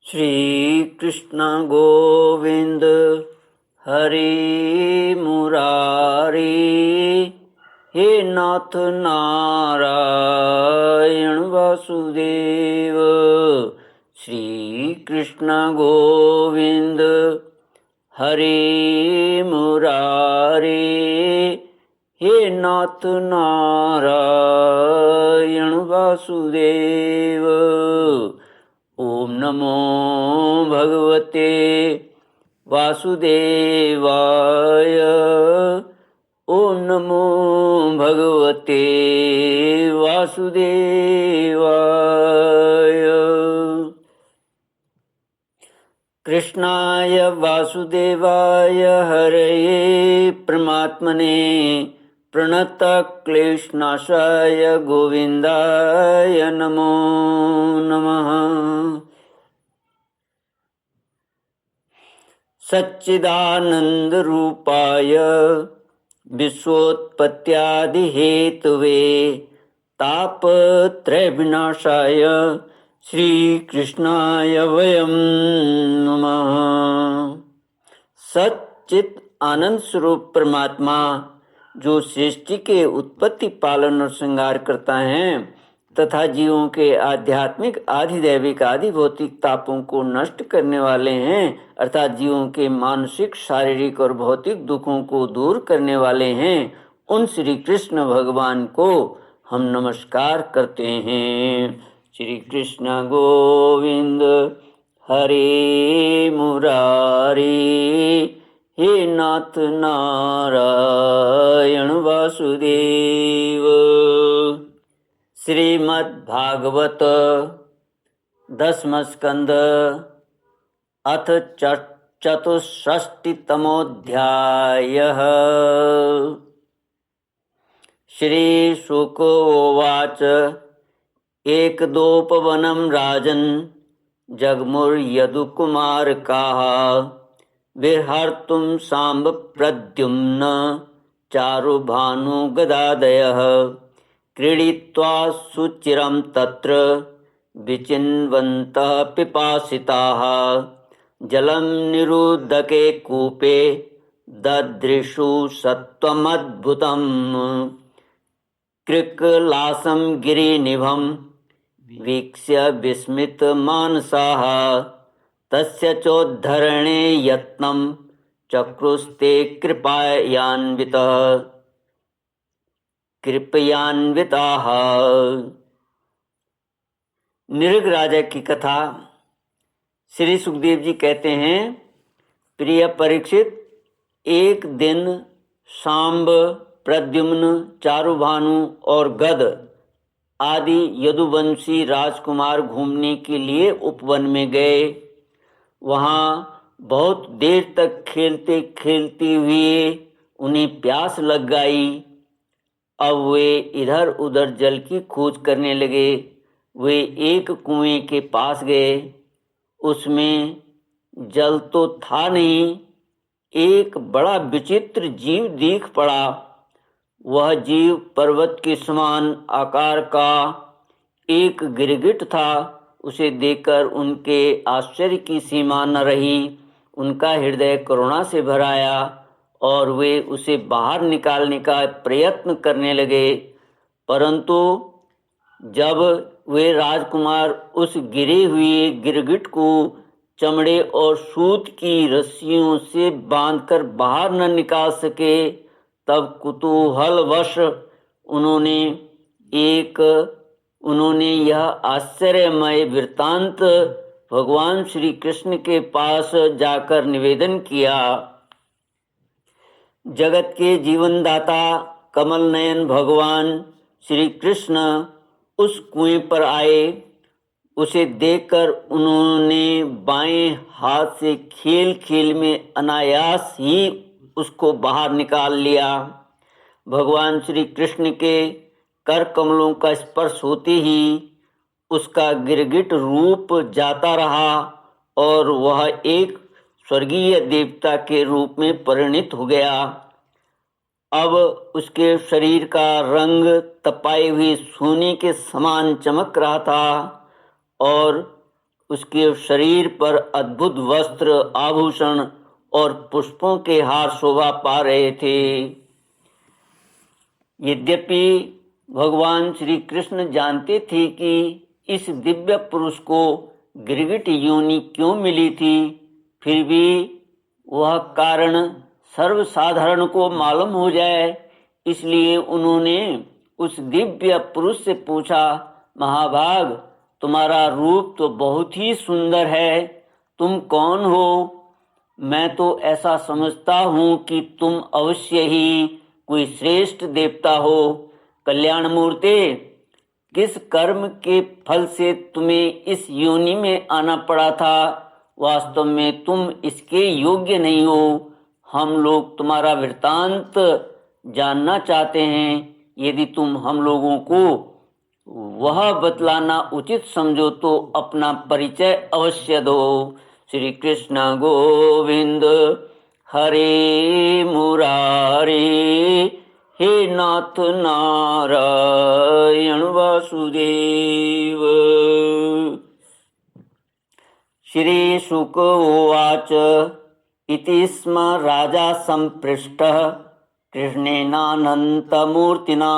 श्री कृष्ण गोविंद हरि मुरारी। हे नाथ नारायण वासुदेव। श्री कृष्ण गोविंद हरि मुरारी। हे नाथ नारायण वासुदेव। ओम नमो भगवते वासुदेवाय। ओम नमो भगवते वासुदेवाय। कृष्णाय वासुदेवाय हरये परमात्मने प्रणतक्लेशनाशाय गोविन्दाय नमो नमः। सच्चिदानन्दरूपाय विश्वोत्पत्त्यादिहेतवे तापत्रयविनाशाय श्रीकृष्णाय वयं नमः। सच्चित आनंद स्वरूप परमात्मा जो सृष्टि के उत्पत्ति पालन और श्रृंगार करता है तथा जीवों के आध्यात्मिक आधिदैविक आदि भौतिक तापों को नष्ट करने वाले हैं, अर्थात जीवों के मानसिक शारीरिक और भौतिक दुखों को दूर करने वाले हैं, उन श्री कृष्ण भगवान को हम नमस्कार करते हैं। श्री कृष्ण गोविंद हरे मुरारी। हे नाथ नारायण वासुदेव। श्रीमद्भागवत दशम स्कंद अथ चतुष्षष्टितमोऽध्यायः। श्रीशुक उवाच एकदोपवनं राजन् जग्मुर्यदुकुमारकाः विहर्तुं साम्ब प्रद्युम्न चारुभानुगदादयः क्रीडित्वा सुचिरं तत्र विचिन्वन्तः पिपासिताः जलं निरुद्धके कूपे ददृशु सत्त्वमद्भुतम् कृकलासं गिरिनिभं वीक्ष्य विस्मितमानसाः तस्य चोद्धरणे यत्नं चक्रुस्ते कृपयान्विताः। निरग राजा की कथा। श्री सुखदेव जी कहते हैं, प्रिय परीक्षित, एक दिन सांब, प्रद्युम्न, चारुभानु और गद आदि यदुवंशी राजकुमार घूमने के लिए उपवन में गए। वहाँ बहुत देर तक खेलते खेलते हुए उन्हें प्यास लग गई। अब वे इधर उधर जल की खोज करने लगे। वे एक कुएं के पास गए। उसमें जल तो था नहीं। एक बड़ा विचित्र जीव दिख पड़ा। वह जीव पर्वत के समान आकार का एक गिरगिट था। उसे देखकर उनके आश्चर्य की सीमा न रही। उनका हृदय करुणा से भर आया और वे उसे बाहर निकालने का प्रयत्न करने लगे, परंतु जब वे राजकुमार उस गिरे हुए गिरगिट को चमड़े और सूत की रस्सियों से बांधकर बाहर न निकाल सके, तब कुतूहलवश उन्होंने यह आश्चर्यमय वृत्तांत भगवान श्री कृष्ण के पास जाकर निवेदन किया। जगत के जीवनदाता कमल नयन भगवान श्री कृष्ण उस कुएं पर आए। उसे देखकर उन्होंने बाएं हाथ से खेल खेल में अनायास ही उसको बाहर निकाल लिया। भगवान श्री कृष्ण के कर कमलों का स्पर्श होते ही उसका गिरगिट रूप जाता रहा और वह एक स्वर्गीय देवता के रूप में परिणित हो गया। अब उसके शरीर का रंग तपाए हुए सोने के समान चमक रहा था और उसके शरीर पर अद्भुत वस्त्र, आभूषण और पुष्पों के हार शोभा पा रहे थे। यद्यपि भगवान श्री कृष्ण जानते थे कि इस दिव्य पुरुष को गिरगिट योनि क्यों मिली थी, फिर भी वह कारण सर्वसाधारण को मालूम हो जाए, इसलिए उन्होंने उस दिव्य पुरुष से पूछा, महाभाग, तुम्हारा रूप तो बहुत ही सुंदर है, तुम कौन हो? मैं तो ऐसा समझता हूँ कि तुम अवश्य ही कोई श्रेष्ठ देवता हो। कल्याण मूर्ते, किस कर्म के फल से तुम्हें इस योनि में आना पड़ा था? वास्तव में तुम इसके योग्य नहीं हो। हम लोग तुम्हारा वृत्तांत जानना चाहते हैं। यदि तुम हम लोगों को वह बतलाना उचित समझो तो अपना परिचय अवश्य दो। श्री कृष्ण गोविंद हरे मुरारे, हे नाथ नारायण वासुदेव। श्री शुक उवाच, इति स्म राजा संपृष्टः कृष्णेनानन्तमूर्तिना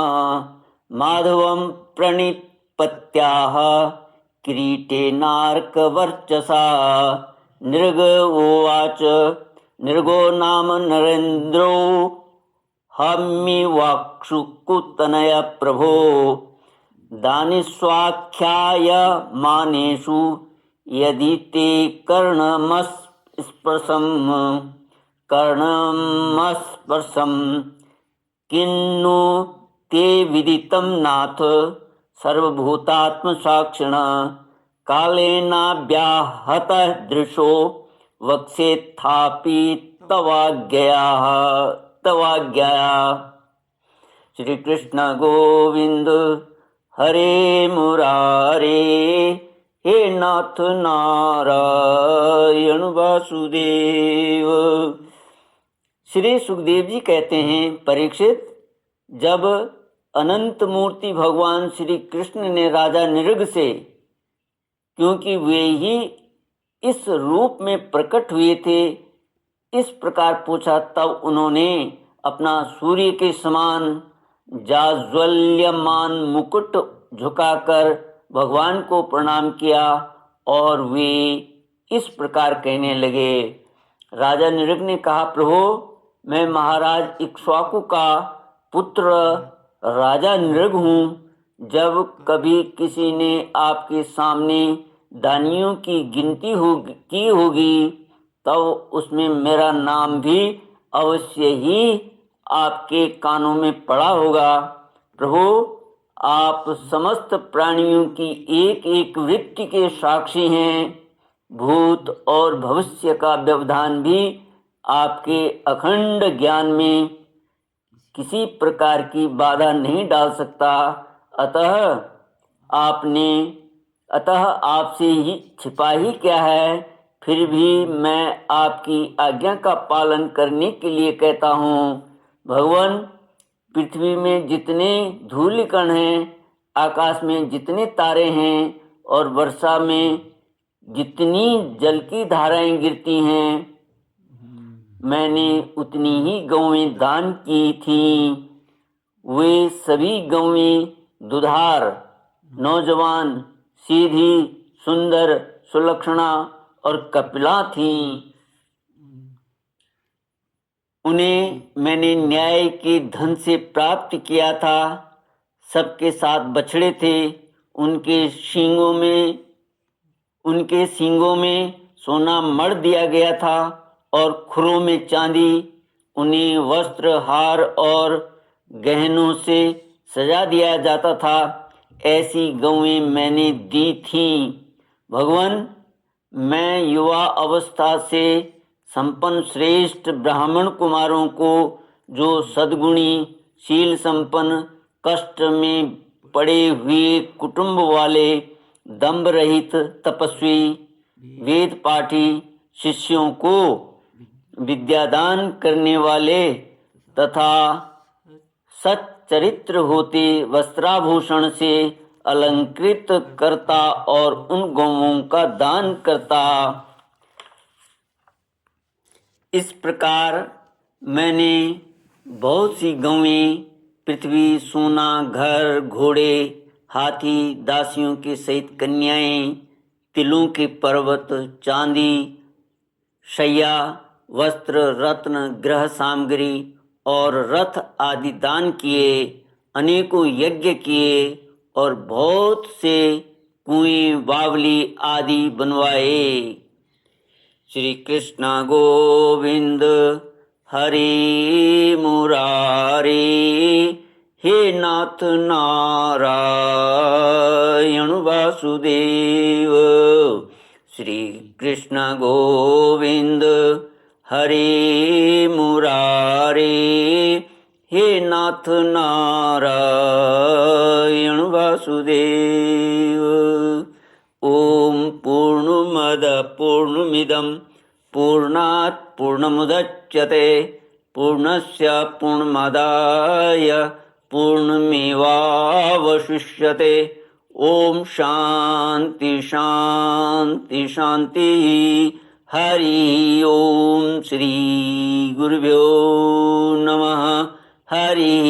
माधवं प्रणिपत्याह किरीटेनार्कवर्चसा। नृग उवाच, नृगो नाम नरेन्द्रो हम्मिवाक्षुकुतनय प्रभो। दानिष्वाख्याय मानेषु यदि ते कर्णमस्पर्शं किन्नु ते विदितं नाथ सर्वभूतात्मसाक्षिण। कालेनाव्याहतः दृशो वक्षेत्थापि तवाज्ञया। श्री कृष्ण गोविंद हरे मुरारे, हे नाथ नारायण वासुदेव। श्री सुखदेव जी कहते हैं, परीक्षित, जब अनंत मूर्ति भगवान श्री कृष्ण ने राजा नृग से, क्योंकि वे ही इस रूप में प्रकट हुए थे, इस प्रकार पूछा, तब उन्होंने अपना सूर्य के समान जाज्वल्यमान मुकुट झुकाकर भगवान को प्रणाम किया और वे इस प्रकार कहने लगे। राजा नृग ने कहा, प्रभु, मैं महाराज इक्ष्वाकु का पुत्र राजा नृग हूँ। जब कभी किसी ने आपके सामने दानियों की गिनती की होगी, तब उसमें मेरा नाम भी अवश्य ही आपके कानों में पड़ा होगा। प्रभु, आप समस्त प्राणियों की एक एक वृत्ति के साक्षी हैं। भूत और भविष्य का व्यवधान भी आपके अखंड ज्ञान में किसी प्रकार की बाधा नहीं डाल सकता। अतः आपसे ही छिपा ही क्या है, फिर भी मैं आपकी आज्ञा का पालन करने के लिए कहता हूँ। भगवान, पृथ्वी में जितने धूलिकण हैं, आकाश में जितने तारे हैं और वर्षा में जितनी जल की धाराएं गिरती हैं, मैंने उतनी ही गौएं दान की थीं। वे सभी गौएं दुधार, नौजवान, सीधी, सुंदर, सुलक्षणा और कपिला थीं। उन्हें मैंने न्याय के धन से प्राप्त किया था। सबके 7 बछड़े थे। उनके सींगों में सोना मढ़ दिया गया था और खुरों में चांदी। उन्हें वस्त्र, हार और गहनों से सजा दिया जाता था। ऐसी गौएं मैंने दी थीं। भगवान, मैं युवा अवस्था से संपन्न श्रेष्ठ ब्राह्मण कुमारों को, जो सद्गुणी, शील संपन्न, कष्ट में पड़े हुए कुटुंब वाले, दंभ रहित तपस्वी, वेद पाठी शिष्यों को विद्यादान करने वाले तथा सच्चरित्र होते वस्त्राभूषण से अलंकृत करता और उन गौओं का दान करता। इस प्रकार मैंने बहुत सी गौएं, पृथ्वी, सोना, घर, घोड़े, हाथी, दासियों के सहित कन्याएं, तिलों के पर्वत, चांदी, शैया, वस्त्र, रत्न, गृह सामग्री और रथ आदि दान किए, अनेकों यज्ञ किए और बहुत से कुएं, बावली आदि बनवाए। श्री कृष्ण गोविंद हरि मुरारी, हे नाथ नारायण वासुदेव। श्री कृष्ण गोविंद हरि मुरारी, हे नाथ नारायण वासुदेव। ओम पूर्णमद पूर्णमिदं पूर्णात् पूर्णमुदच्यते पूर्णस्य पूर्णमादाय पूर्णमेवावशिष्यते। ओम शांति शांति शांति। हरि ओम। श्री गुरुभ्यो नमः। हरि